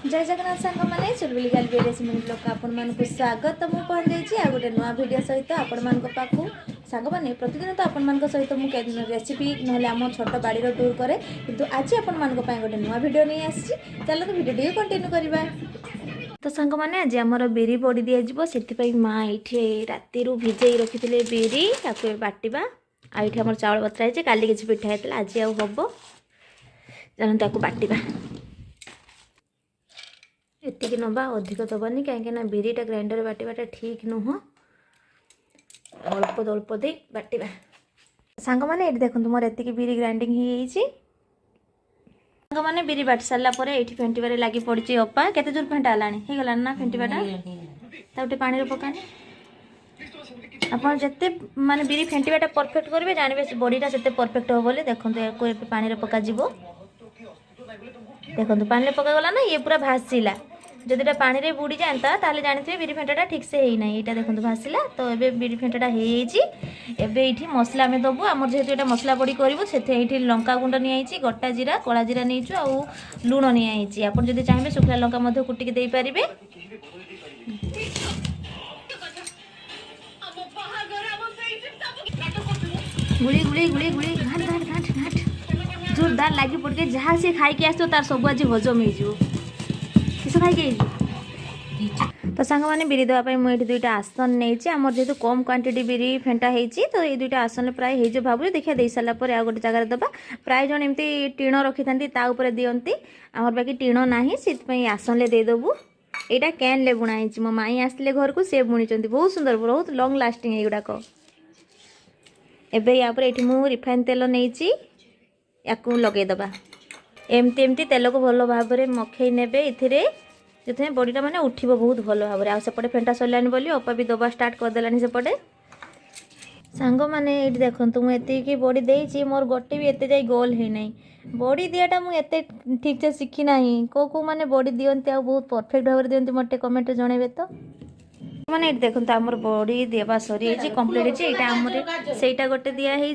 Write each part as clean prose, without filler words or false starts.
जय जगन्नाथ सांग मैंने चुलबुली गालबिया सिमन ब्लॉग आपण मानक स्वागत मु पहुंच जाइए आ गोटे नुआ वीडियो सहित आपण मानक पाखु सांग मैंने प्रतिदिन तो आपण मानक सहित मुझे रेसिपी ना आम छोट बाड़ीर टूर करे किंतु आज आपण मानक गोटे नुआ वीडियो नहीं आसी चलो तो वीडियो कंटिन्यू करवा। तो सांग मैंने आज आमर बिरी बड़ी दिज्व से माँ ये राति भिजे रखी बिरी बाटा आईटी आम चाउल बतरा काली किसी पिठा होता आज हम जानते बाटा एतिक नवा अधिक दबनी कहीं बिरीटा ग्राइंडर बाटा ठीक नुह अल्प अल्प दे बाटा सांग मैंने ये देखो मोर एतिक बिरी ग्राइंडिंग सांग मैंने बिरी बाट सारापर ये फेंटारे लगी पड़ी अपा केते जोर फेंटा हो गलानी ना फेंटाटा गोटे पानी पकानी आप जिते माने बिरी फेंटाटा परफेक्ट करेंगे जानवे बड़ीटा से परफेक्ट हो बोले देखो पानी पका देखो पानी पकागला ना ये पूरा भासीला जदि पानी रे बुड़ी जाता ताले जानते बिरी फेंटाटा ठीक से है ना यहाँ देखो भासीला तो ये बिरी फेंटाटा ये मसला आम दबू आम जेहतु ये मसला बड़ी करूँ से लंका गुंड नहीं गोटा जीरा कला जीरा नहीं आउ लुण नहीं आप चाहिए शुखला लंका कुटिक दे पारे गुड़ी गुड़ी गुड़ी गुड़ी घाट घाट घाट घाट जोरदार लगी पड़े जहाँ सी खाई आस तार सब आज हजम हो किस खाई तो सांग मैंने बिरी देवाई मुझे दुईटा आसन नहीं आम जेहतु कम क्वांटिटी बिरी फेंटा होती तो ये दुईटा आसन प्राय हो भाव देखिए दे सारापर आ गोटे जगह दबा प्राय जन एमती टीण रखी था दिंती आमर बाकी टीण ना से आसन देदेबू यहाँ कैन ले बुणाई मो माई आसते घर को सी बुणी बहुत सुंदर बहुत लंग लास्टिंग युड़ाक एवं या मुझे रिफाइन तेल नहीं या लगेदबा एमती एमती तेल को भल भाव में मखई ने जो बड़ीटा मैंने उठब बहुत भल भाव में आसपटे फेंटा सरलानी बोली अपा भी दबा स्टार्ट करदेलानी सेपटे सांग मैंने ये देखो मुझे बड़ी देती मोर गोटे भी एते जाई गोल है नहीं बड़ी दियाटा मुझे ठीक से शिखी ना को मैंने बड़ी दियंती आ बहुत परफेक्ट भाव में दियंती मत कमेंट जनइबे तो मैंने ये देखो आमर बड़ी देवा सरी कम्प्लीट होता से गोटे दिखाई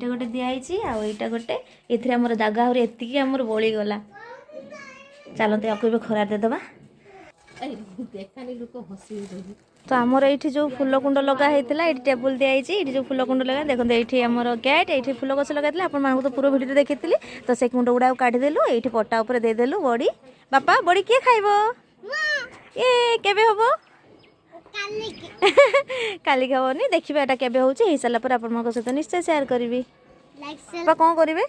गोटे दिखाई आईटा गोटे ये आमर जगह आहरी एतिकी आमर बड़ी गला चलते आपको खरा देदबा तो आमर ये जो फूल कुंड लगाई ये टेबुल दिखाई ये जो फूल कुंड लगा देखो ये आमर गेट ये फूल गछ लगा आप तो पूरा भिडियो देखी तो से कुंड गुड़ा काढ़ीदेलु ये पटा उपर देदेलु बड़ी बापा बड़ी किए खाइब ये केबे हबो काली खावनी देखिए एटा केबे होची हे साला पर आपन सहित निश्चय शेयर करी कौन करेंगे।